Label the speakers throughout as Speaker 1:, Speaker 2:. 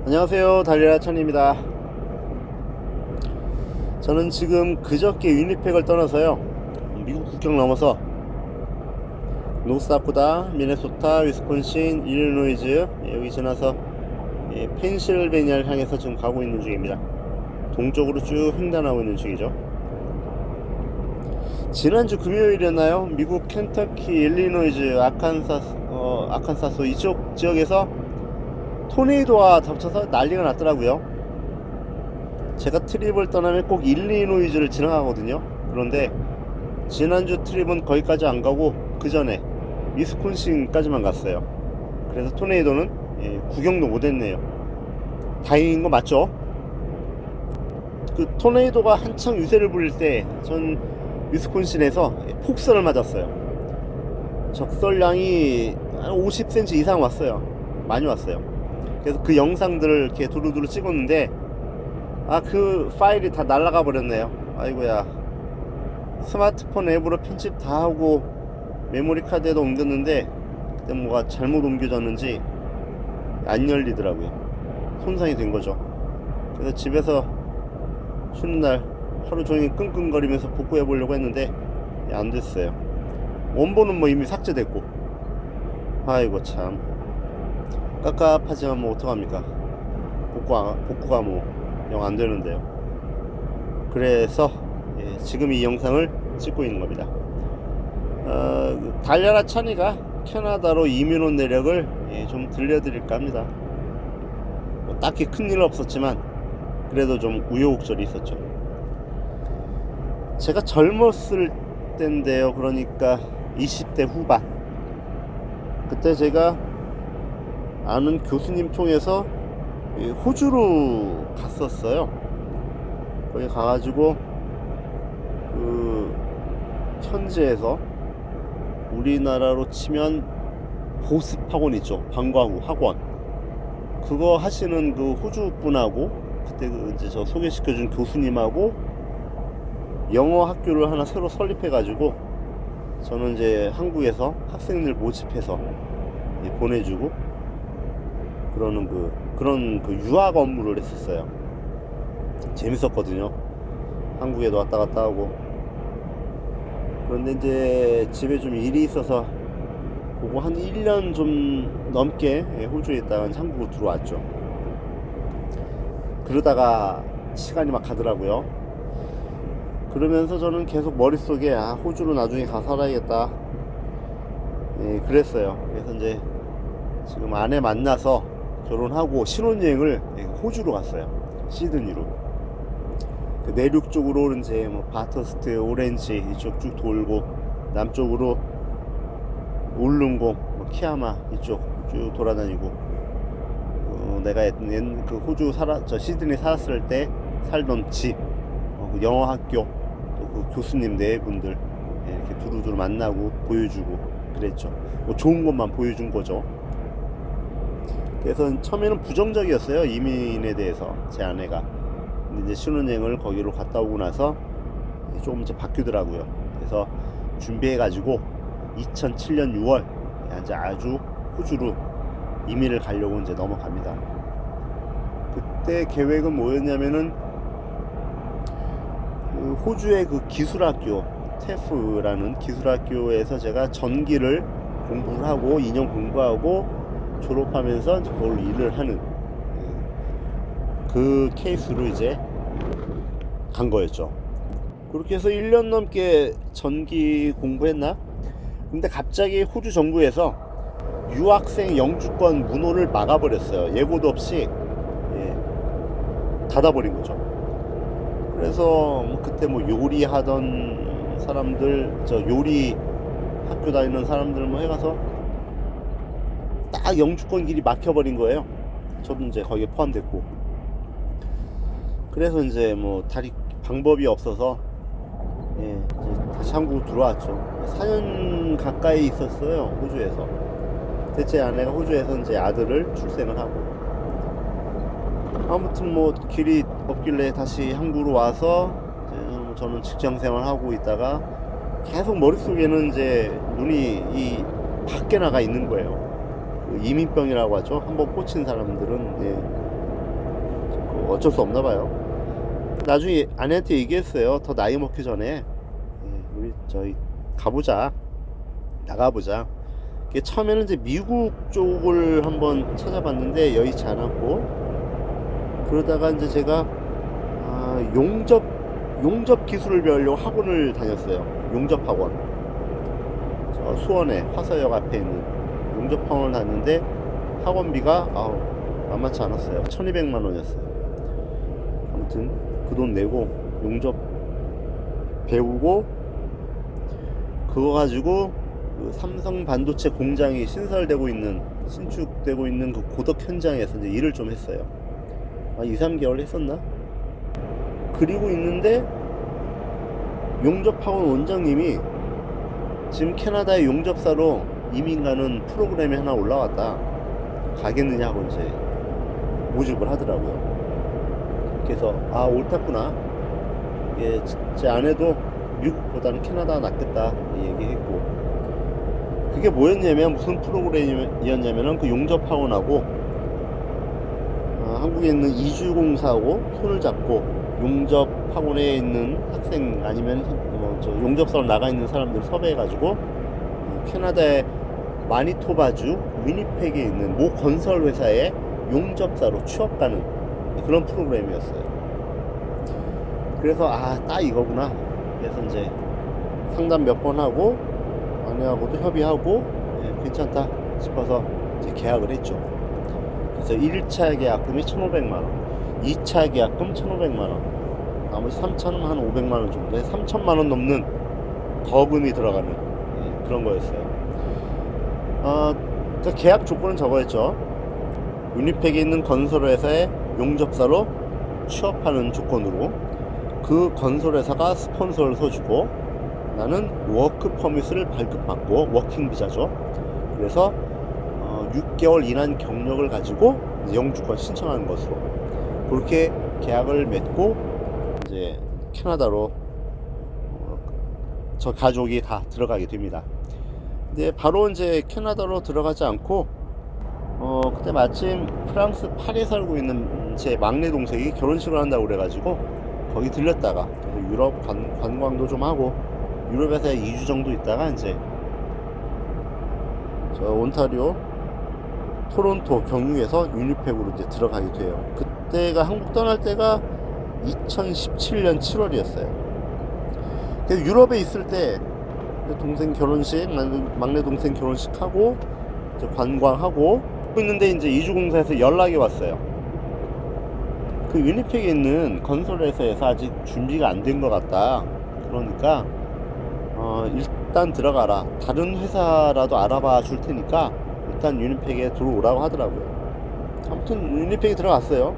Speaker 1: 안녕하세요, 달리라 천입니다. 저는 지금 그저께 위니펙을 떠나서요, 미국 국경 넘어서 노스다코타, 미네소타, 위스콘신, 일리노이즈, 여기 지나서 펜실베니아를 향해서 지금 가고 있는 중입니다. 동쪽으로 쭉 횡단하고 있는 중이죠. 지난주 금요일이었나요? 미국 켄터키, 일리노이즈, 아칸사스 이쪽 지역에서 토네이도와 덮쳐서 난리가 났더라고요. 제가 트립을 떠나면 꼭 일리노이즈를 지나가거든요. 그런데 지난주 트립은 거기까지 안 가고 그 전에 위스콘신까지만 갔어요. 그래서 토네이도는 구경도 못했네요. 다행인 거 맞죠? 그 토네이도가 한창 유세를 부릴 때 전 위스콘신에서 폭설을 맞았어요. 적설량이 한 50cm 이상 왔어요. 많이 왔어요. 그래서 그 영상들을 이렇게 두루두루 찍었는데 그 파일이 다 날아가 버렸네요. 아이고야. 스마트폰 앱으로 편집 다 하고 메모리 카드에도 옮겼는데 그때 뭐가 잘못 옮겨졌는지 안 열리더라고요. 손상이 된 거죠. 그래서 집에서 쉬는 날 하루 종일 끙끙거리면서 복구해 보려고 했는데 안 됐어요. 원본은 뭐 이미 삭제됐고. 아이고 참 깝깝하지만 뭐 어떡합니까. 복구가 뭐 영 안 되는데요. 그래서 지금 이 영상을 찍고 있는 겁니다. 달려라 찬이가 캐나다로 이민 온 내력을 좀 들려드릴까 합니다. 뭐 딱히 큰일 없었지만 그래도 좀 우여곡절이 있었죠. 제가 젊었을 때인데요. 그러니까 20대 후반. 그때 제가 아는 교수님 통해서 호주로 갔었어요. 거기 가가지고 그 현지에서 우리나라로 치면 보습학원 있죠. 방과후 학원. 그거 하시는 그 호주 분하고 그때 이제 저 소개시켜준 교수님하고 영어 학교를 하나 새로 설립해가지고 저는 이제 한국에서 학생들 모집해서 보내주고 그런 유학 업무를 했었어요. 재밌었거든요. 한국에도 왔다 갔다 하고. 그런데 이제 집에 좀 일이 있어서 그거 한 1년 좀 넘게 호주에 있다가 한국으로 들어왔죠. 그러다가 시간이 막 가더라고요. 그러면서 저는 계속 머릿속에 호주로 나중에 가 살아야겠다 그랬어요. 그래서 이제 지금 아내 만나서 결혼하고 신혼여행을 호주로 갔어요. 시드니로. 그 내륙 쪽으로 이제 뭐 바터스트, 오렌지 이쪽 쭉 돌고 남쪽으로 울릉공, 키아마 이쪽 쭉 돌아다니고 내가 그 호주 저 시드니 살았을 때 살던 집, 그 영어 학교, 또 그 교수님 네 분들 이렇게 두루두루 만나고 보여주고 그랬죠. 뭐 좋은 것만 보여준 거죠. 그래서 처음에는 부정적이었어요. 이민에 대해서 제 아내가. 근데 이제 신혼여행을 거기로 갔다 오고 나서 조금 이제 바뀌더라고요. 그래서 준비해가지고 2007년 6월 이제 아주 호주로 이민을 가려고 이제 넘어갑니다. 그때 계획은 뭐였냐면은 그 호주의 그 기술학교 테프라는 기술학교에서 제가 전기를 공부를 하고 2년 공부하고 졸업하면서 이제 그걸로 일을 하는 그 케이스로 이제 간 거였죠. 그렇게 해서 1년 넘게 전기 공부했나? 근데 갑자기 호주 정부에서 유학생 영주권 문호를 막아버렸어요. 예고도 없이 닫아버린 거죠. 그래서 그때 뭐 요리하던 사람들, 저 요리 학교 다니는 사람들 뭐 해가서 딱 영주권 길이 막혀버린 거예요. 저도 이제 거기에 포함됐고. 그래서 이제 뭐 방법이 없어서 이제 다시 한국으로 들어왔죠. 4년 가까이 있었어요. 호주에서. 대체 아내가 호주에서 이제 아들을 출생을 하고. 아무튼 뭐 길이 없길래 다시 한국으로 와서 저는 직장 생활하고 있다가 계속 머릿속에는 이제 눈이 밖에 나가 있는 거예요. 그 이민병이라고 하죠. 한번 꽂힌 사람들은 어쩔 수 없나 봐요. 나중에 아내한테 얘기했어요. 더 나이 먹기 전에 우리 저희 가보자, 나가보자. 이게 처음에는 이제 미국 쪽을 한번 찾아봤는데 여의치 않았고, 그러다가 이제 제가 용접 기술을 배우려고 학원을 다녔어요. 용접 학원. 저 수원에 화서역 앞에 있는 용접 학원을 다녔는데 학원비가 만만치 않았어요. 1200만 원이었어요. 아무튼 그 돈 내고 용접 배우고, 그거 가지고 그 삼성 반도체 공장이 신축되고 있는 그 고덕 현장에서 이제 일을 좀 했어요. 2, 3개월 했었나? 그리고 있는데 용접학원 원장님이 지금 캐나다의 용접사로 이민 가는 프로그램이 하나 올라왔다, 가겠느냐 하고 이제 모집을 하더라고요. 그래서 옳았구나, 이게 제 아내도 미국보다는 캐나다가 낫겠다 얘기했고, 그게 뭐였냐면, 무슨 프로그램이었냐면은 그 용접학원하고 한국에 있는 이주공사하고 손을 잡고 용접학원에 있는 학생 아니면 저 용접사로 나가 있는 사람들 섭외해가지고 캐나다의 마니토바주 위니펙에 있는 모 건설 회사의 용접사로 취업 가는 그런 프로그램이었어요. 그래서 딱 이거구나. 그래서 이제 상담 몇 번 하고 아내하고도 협의하고 괜찮다 싶어서 이제 계약을 했죠. 그래서 1차 계약금이 1,500만원, 2차 계약금 1,500만원, 나머지 3차는 한 500만원 정도, 3,000만원 넘는 거금이 들어가는 그런 거였어요. 그 계약 조건은 저거였죠. 위니펙에 있는 건설회사의 용접사로 취업하는 조건으로 그 건설회사가 스폰서를 서주고, 나는 워크 퍼밋을 발급받고, 워킹 비자죠. 그래서 6개월 이난 경력을 가지고 영주권 신청하는 것으로 그렇게 계약을 맺고 이제 캐나다로 저 가족이 다 들어가게 됩니다. 근데 바로 이제 캐나다로 들어가지 않고 그때 마침 프랑스 파리에 살고 있는 제 막내 동생이 결혼식을 한다고 그래가지고 거기 들렸다가 유럽 관광도 좀 하고, 유럽에서 2주 정도 있다가 이제 저 온타리오 토론토 경유에서 유니펙으로 이제 들어가게 돼요. 그때가 한국 떠날 때가 2017년 7월이었어요. 그래서 유럽에 있을 때 동생 결혼식, 막내 동생 결혼식 하고 이제 관광하고 있는데 이제 이주공사에서 연락이 왔어요. 그 유니펙에 있는 건설회사에서 아직 준비가 안 된 것 같다. 그러니까 일단 들어가라. 다른 회사라도 알아봐 줄 테니까 일단 유니펙에 들어오라고 하더라고요. 아무튼 유니펙에 들어갔어요.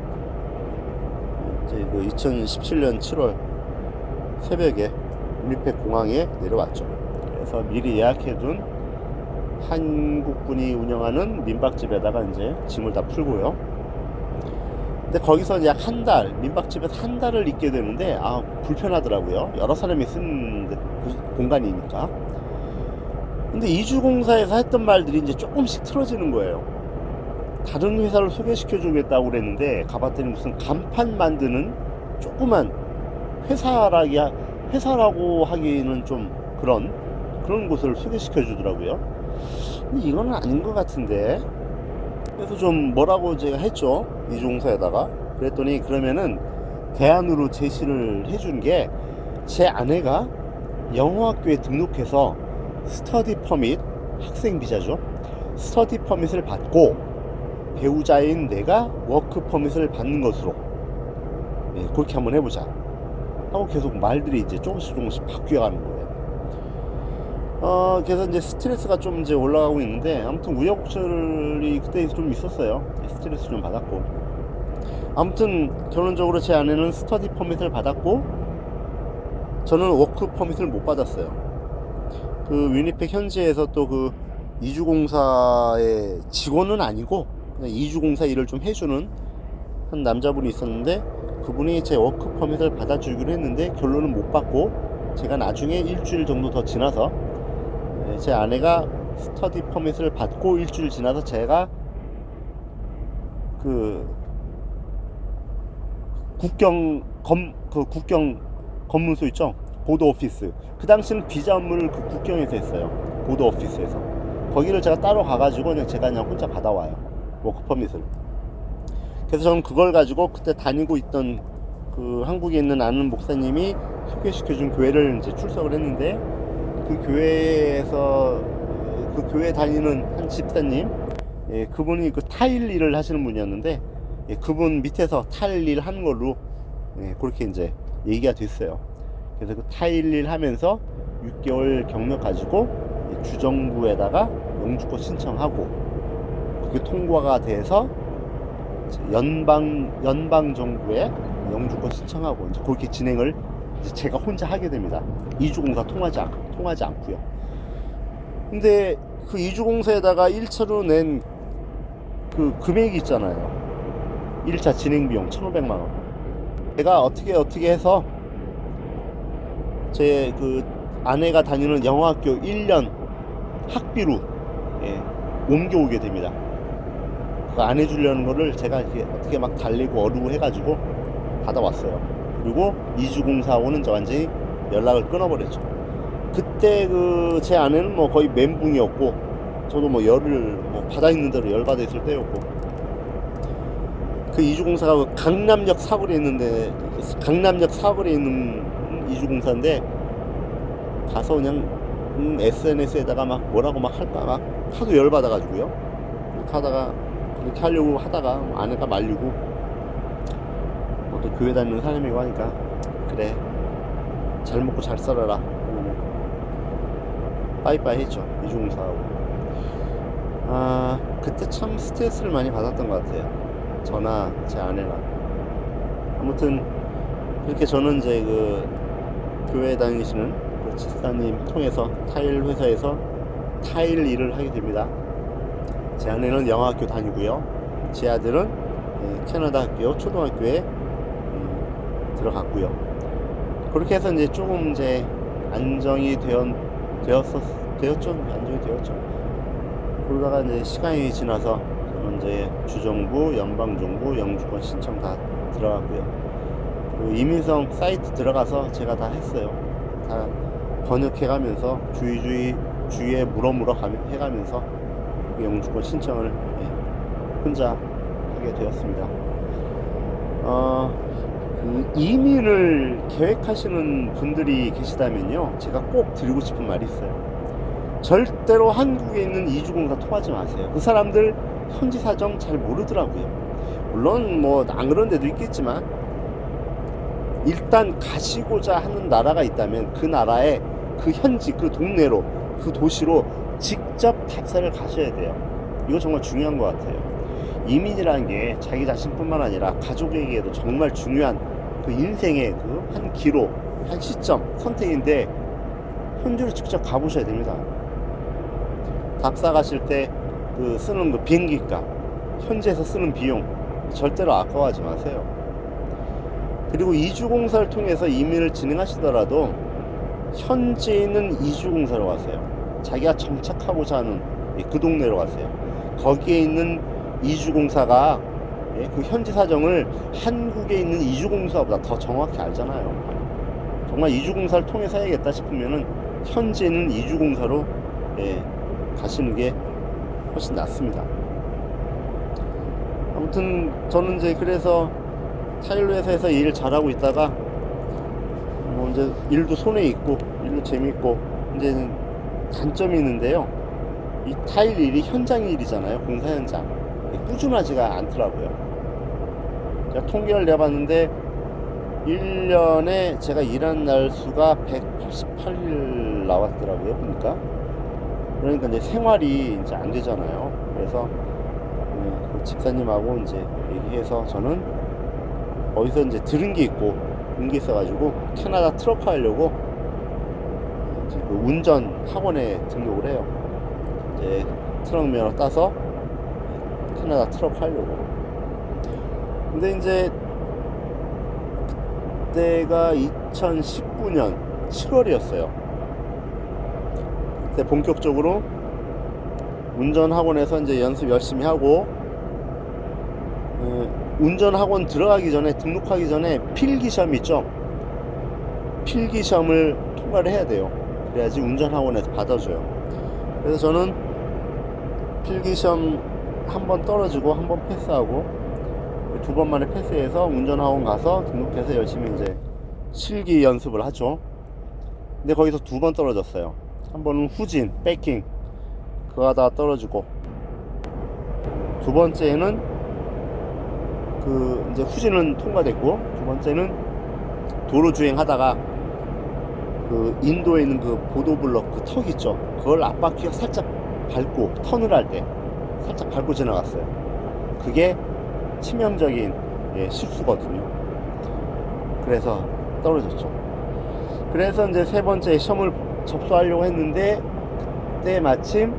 Speaker 1: 이제 그 2017년 7월 새벽에 유니펙 공항에 내려왔죠. 그래서 미리 예약해둔 한국분이 운영하는 민박집에다가 이제 짐을 다 풀고요. 근데 거기서 약 한 달, 민박집에서 한 달을 있게 되는데 불편하더라고요. 여러 사람이 쓴 공간이니까. 근데 이주공사에서 했던 말들이 이제 조금씩 틀어지는 거예요. 다른 회사를 소개시켜 주겠다고 그랬는데 가봤더니 무슨 간판 만드는 조그만 회사라고 하기는 좀 그런 곳을 소개시켜 주더라고요. 근데 이거는 아닌 것 같은데. 그래서 좀 뭐라고 제가 했죠, 이주공사에다가. 그랬더니 그러면은 대안으로 제시를 해준 게, 제 아내가 영어학교에 등록해서 스터디 퍼밋, 학생 비자죠, 스터디 퍼밋을 받고 배우자인 내가 워크 퍼밋을 받는 것으로 그렇게 한번 해보자 하고 계속 말들이 이제 조금씩 바뀌어가는 거예요. 그래서 이제 스트레스가 좀 이제 올라가고 있는데, 아무튼 우여곡절이 그때 좀 있었어요. 스트레스 좀 받았고, 아무튼 결론적으로 제 아내는 스터디 퍼밋을 받았고 저는 워크 퍼밋을 못 받았어요. 그 위니펙 현지에서 또 그 이주공사의 직원은 아니고 그냥 이주공사 일을 좀 해주는 한 남자분이 있었는데, 그분이 제 워크 퍼밋을 받아주기로 했는데 결론은 못 받고, 제가 나중에 일주일 정도 더 지나서 제 아내가 스터디 퍼밋을 받고 일주일 지나서 제가 그 국경 검문소 있죠? 보더 오피스. 그 당시는 비자 업무를 그 국경에서 했어요. 보더 오피스에서. 거기를 제가 따로 가가지고 그냥 혼자 받아와요. 워크 퍼밋을. 그래서 저는 그걸 가지고 그때 다니고 있던 그 한국에 있는 아는 목사님이 소개시켜준 교회를 이제 출석을 했는데, 그 교회에서 그 교회 다니는 한 집사님, 예, 그분이 그 타일 일을 하시는 분이었는데, 예, 그분 밑에서 타일 일 하는 걸로, 예, 그렇게 이제 얘기가 됐어요. 그래서 그 타일 일 하면서 6개월 경력 가지고 주정부에다가 영주권 신청하고, 그게 통과가 돼서 연방 정부에 영주권 신청하고 이제 그렇게 진행을 이제 제가 혼자 하게 됩니다. 이주공사 통하지 않고요. 근데 그 이주공사에다가 1차로 낸 그 금액이 있잖아요. 1차 진행 비용 1,500만 원. 제가 어떻게 해서 제 그 아내가 다니는 영어학교 1년 학비로, 예, 옮겨오게 됩니다. 그거 안 해주려는 거를 제가 이렇게 어떻게 막 달리고 어르고 해가지고 받아왔어요. 그리고 이주공사 오는 저 완전히 연락을 끊어버렸죠. 그때 그 제 아내는 뭐 거의 멘붕이었고, 저도 뭐 열을 뭐 받아 있는 대로 열 받아 있을 때였고, 그 이주공사가 그 강남역 사거리에 있는 이주공사인데, 가서 그냥 SNS에다가 막 뭐라고 막 할까 막 하도 열 받아가지고요. 그렇게 하려고 하다가 아내가 말리고, 또 교회 다니는 사람이고 하니까, 그래 잘 먹고 잘 살아라, 빠이빠이 했죠. 이주공사하고. 그때 참 스트레스를 많이 받았던 것 같아요. 저나 제 아내나. 아무튼 그렇게 저는 이제 그 교회 다니시는 그 집사님 통해서 타일 회사에서 타일 일을 하게 됩니다. 제 아내는 영어학교 다니고요. 제 아들은 캐나다 학교 초등학교에 들어갔고요. 그렇게 해서 이제 조금 이제 안정이 되었죠. 안정이 되었죠. 그러다가 이제 시간이 지나서 저는 이제 주정부, 연방정부, 영주권 신청 다 들어갔고요. 그 이민성 사이트 들어가서 제가 다 했어요. 다 번역해가면서 주위에 물어 해가면서 그 영주권 신청을, 혼자 하게 되었습니다. 그 이민을 계획하시는 분들이 계시다면요, 제가 꼭 드리고 싶은 말이 있어요. 절대로 한국에 있는 이주공사 통하지 마세요. 그 사람들 현지 사정 잘 모르더라고요. 물론 뭐 안 그런 데도 있겠지만, 일단 가시고자 하는 나라가 있다면 그 나라에 그 현지 그 동네로 그 도시로 직접 답사를 가셔야 돼요. 이거 정말 중요한 것 같아요. 이민이라는 게 자기 자신뿐만 아니라 가족에게도 정말 중요한 그 인생의 그 한 기로, 한 시점, 선택인데, 현지로 직접 가보셔야 됩니다. 답사 가실 때 그 쓰는 그 비행기값, 현지에서 쓰는 비용 절대로 아까워하지 마세요. 그리고 이주공사를 통해서 이민을 진행하시더라도 현지에 있는 이주공사로 가세요. 자기가 정착하고자 하는 그 동네로 가세요. 거기에 있는 이주공사가 그 현지 사정을 한국에 있는 이주공사보다 더 정확히 알잖아요. 정말 이주공사를 통해서 해야겠다 싶으면은 현지에 있는 이주공사로 가시는 게 훨씬 낫습니다. 아무튼 저는 이제 그래서 타일 회사에서 일 잘하고 있다가 뭐 이제 일도 손에 있고 일도 재밌고, 이제는 단점이 있는데요. 이 타일 일이 현장 일이잖아요. 공사 현장. 꾸준하지가 않더라고요. 제가 통계를 내봤는데 1년에 제가 일한 날 수가 188일 나왔더라고요. 보니까. 그러니까 이제 생활이 이제 안 되잖아요. 그래서 그 집사님하고 이제 얘기해서, 저는 어디서 이제 들은 게 있고 본 게 있어가지고 캐나다 트럭 하려고 이제 그 운전 학원에 등록을 해요. 이제 트럭 면허 따서 캐나다 트럭 하려고. 근데 이제 그때가 2019년 7월이었어요. 그때 본격적으로 운전 학원에서 이제 연습 열심히 하고 운전학원 들어가기 전에, 등록하기 전에 필기시험 있죠. 필기시험을 통과를 해야 돼요. 그래야지 운전학원에서 받아줘요. 그래서 저는 필기시험 한 번 떨어지고 한 번 패스하고 두 번 만에 패스해서 운전학원 가서 등록해서 열심히 이제 실기 연습을 하죠. 근데 거기서 두 번 떨어졌어요. 한 번은 후진, 백킹 그거 하다가 떨어지고, 두 번째는 그 이제 후진은 통과됐고, 두 번째는 도로 주행하다가 그 인도에 있는 그 보도블럭 그 턱 있죠. 그걸 앞바퀴가 살짝 밟고, 턴을 할 때 살짝 밟고 지나갔어요. 그게 치명적인 실수거든요. 그래서 떨어졌죠. 그래서 이제 세 번째 시험을 접수하려고 했는데, 그때 마침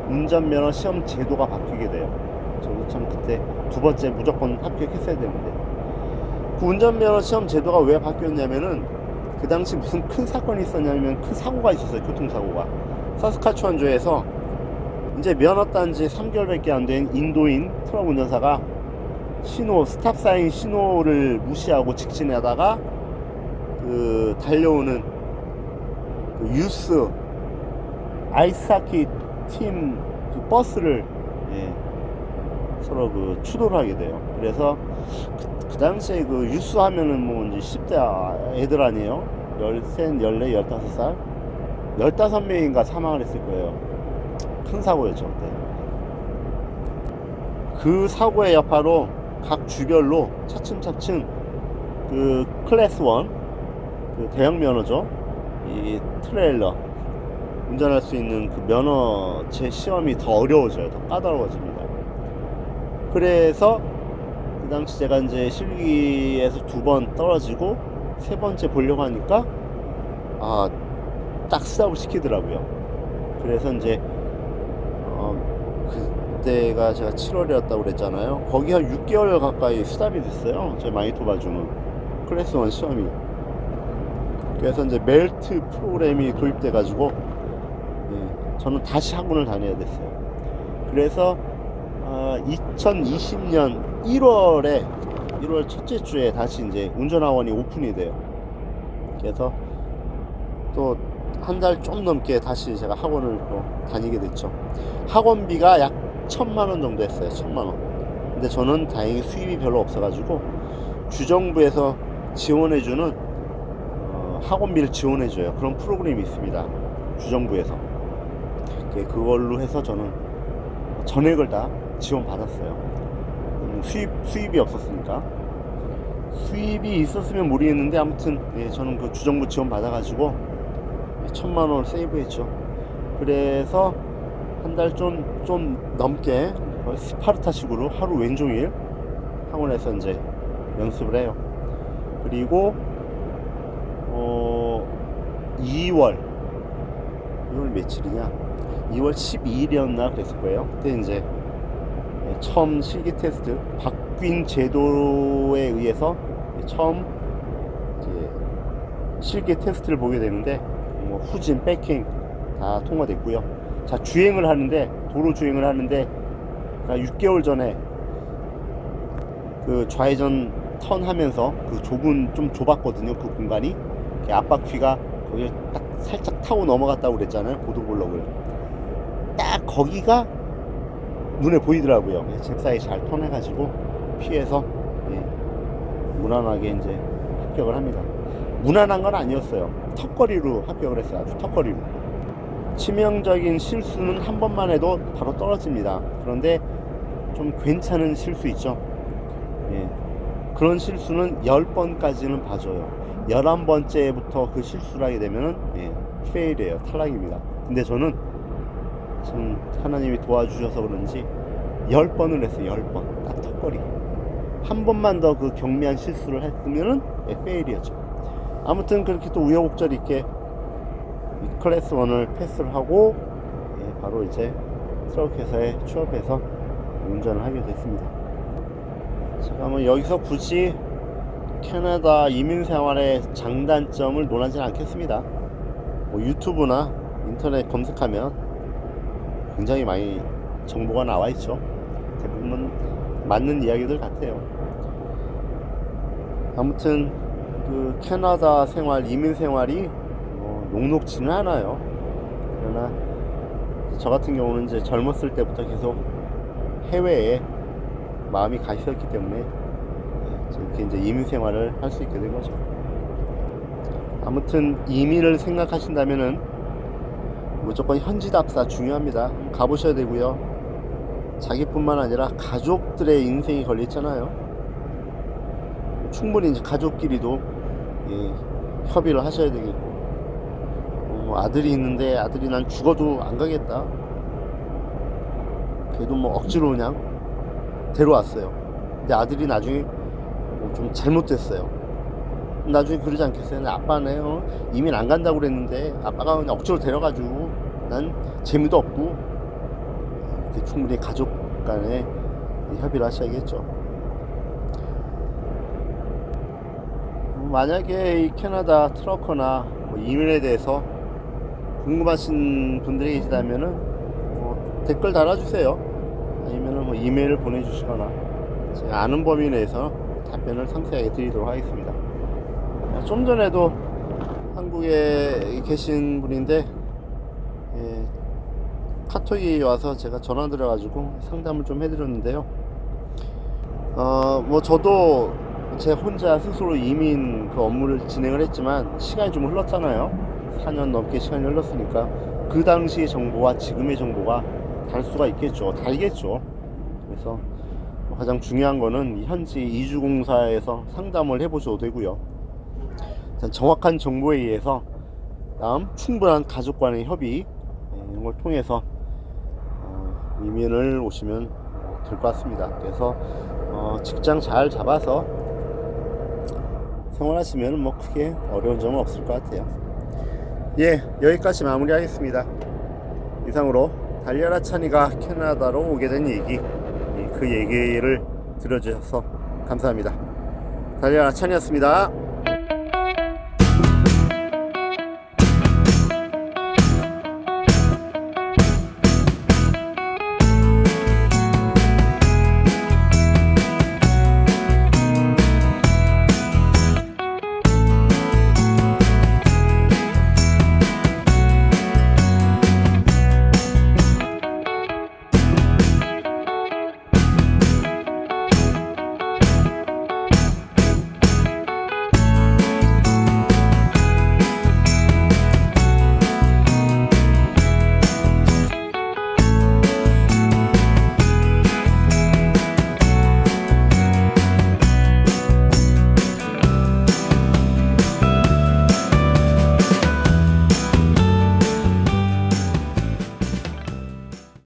Speaker 1: 운전면허 시험 제도가 바뀌게 돼요. 저도 참 그때 두 번째 무조건 합격했어야 되는데, 그 운전면허 시험 제도가 왜 바뀌었냐면은, 그 당시 무슨 큰 사건이 있었냐면, 큰 사고가 있었어요. 교통사고가. 사스카추완주에서 이제 면허 딴 지 3개월밖에 안 된 인도인 트럭 운전사가 신호, 스탑사인 신호를 무시하고 직진하다가 그 달려오는 그 유스 아이스하키 팀 그 버스를 서로 그 추돌을 하게 돼요. 그래서 그 당시에 그 유스 하면은 뭐 이제 10대 애들 아니에요? 13, 14, 15살? 15명인가 사망을 했을 거예요. 큰 사고였죠, 그때. 그 사고의 여파로 각 주별로 차츰차츰 그 클래스 1, 그 대형 면허죠. 이 트레일러 운전할 수 있는 그 면허 제 시험이 더 어려워져요. 더 까다로워집니다. 그래서 그 당시 제가 이제 실기에서 두 번 떨어지고 세 번째 보려고 하니까 딱 스탑을 시키더라고요. 그래서 이제 그때가 제가 7월이었다고 그랬잖아요. 거기 한 6개월 가까이 스탑이 됐어요. 제 마니토바 주는 클래스 1 시험이. 그래서 이제 멜트 프로그램이 도입돼 가지고 저는 다시 학원을 다녀야 됐어요. 그래서 2020년 1월 첫째 주에 다시 이제 운전학원이 오픈이 돼요. 그래서 또 한 달 좀 넘게 다시 제가 학원을 또 다니게 됐죠. 학원비가 약 1,000만원 정도 했어요. 1,000만원. 근데 저는 다행히 수입이 별로 없어가지고 주정부에서 지원해주는 학원비를 지원해줘요. 그런 프로그램이 있습니다. 주정부에서. 그걸로 해서 저는 전액을 다 지원받았어요. 수입이 없었으니까. 수입이 있었으면 모르겠는데, 아무튼 저는 그 주정부 지원 받아가지고 1,000만원을 세이브했죠. 그래서 한 달 좀 넘게 스파르타식으로 하루 왼종일 학원에서 이제 연습을 해요. 그리고 2월 며칠이냐, 2월 12일이었나 그랬을 거예요. 그때 이제 처음 실기 테스트, 바뀐 제도에 의해서 처음 이제 실기 테스트를 보게 되는데, 후진, 백킹 다 통과됐고요. 자, 주행을 하는데, 도로 주행을 하는데 6개월 전에 그 좌회전 턴하면서 그 좀 좁았거든요. 그 공간이. 앞바퀴가 거기를 딱 살짝 타고 넘어갔다고 그랬잖아요. 보도블럭을. 딱 거기가 눈에 보이더라고요. 잽싸게 잘 턴해가지고 피해서 무난하게 이제 합격을 합니다. 무난한 건 아니었어요. 턱걸이로 합격을 했어요. 아주 턱걸이로. 치명적인 실수는 한 번만 해도 바로 떨어집니다. 그런데 좀 괜찮은 실수 있죠. 그런 실수는 10번까지는 봐줘요. 11번째부터 그 실수를 하게 되면은 페일이에요. 탈락입니다. 근데 저는 참 하나님이 도와주셔서 그런지 10번을 했어요. 10번. 딱 턱걸이. 한 번만 더 그 경미한 실수를 했으면은 페일이었죠. 아무튼 그렇게 또 우여곡절 있게 클래스 1을 패스를 하고 바로 이제 트럭 회사에 취업해서 운전을 하게 됐습니다. 자, 여기서 굳이 캐나다 이민 생활의 장단점을 논하지는 않겠습니다. 유튜브나 인터넷 검색하면 굉장히 많이 정보가 나와 있죠. 대부분 맞는 이야기들 같아요. 아무튼 그 캐나다 생활, 이민 생활이 녹록지는 않아요. 그러나 저 같은 경우는 이제 젊었을 때부터 계속 해외에 마음이 가 있었기 때문에 이렇게 이제 이민 생활을 할 수 있게 된 거죠. 아무튼 이민을 생각하신다면은 무조건 현지 답사 중요합니다. 가보셔야 되고요. 자기뿐만 아니라 가족들의 인생이 걸려 있잖아요. 충분히 이제 가족끼리도 협의를 하셔야 되겠고, 아들이 있는데 아들이 난 죽어도 안 가겠다. 그래도 뭐 억지로 그냥 데려왔어요. 근데 아들이 나중에 좀 잘못됐어요. 나중에 그러지 않겠어요? 아빠네 이민 안 간다고 그랬는데 아빠가 그냥 억지로 데려가지고 난 재미도 없고. 이렇게 충분히 가족 간에 협의를 하셔야겠죠. 만약에 이 캐나다 트러커나 이민에 대해서 궁금하신 분들이 계시다면은 댓글 달아주세요. 아니면은 이메일을 보내주시거나 제가 아는 범위 내에서 답변을 상세하게 드리도록 하겠습니다. 좀 전에도 한국에 계신 분인데 카톡이 와서 제가 전화 드려가지고 상담을 좀 해드렸는데요. 뭐 저도 제 혼자 스스로 이민 그 업무를 진행을 했지만 시간이 좀 흘렀잖아요. 4년 넘게 시간이 흘렀으니까 그 당시의 정보와 지금의 정보가 다를 수가 있겠죠. 다르겠죠. 그래서 가장 중요한 거는 현지 이주공사에서 상담을 해보셔도 되고요. 정확한 정보에 의해서 다음 충분한 가족 간의 협의 이런 걸 통해서 이민을 오시면 될 것 같습니다. 그래서 직장 잘 잡아서 생활하시면 뭐 크게 어려운 점은 없을 것 같아요. 예, 여기까지 마무리하겠습니다. 이상으로 달려라 찬이가 캐나다로 오게 된 얘기, 그 얘기를 들어주셔서 감사합니다. 달려라 찬이었습니다.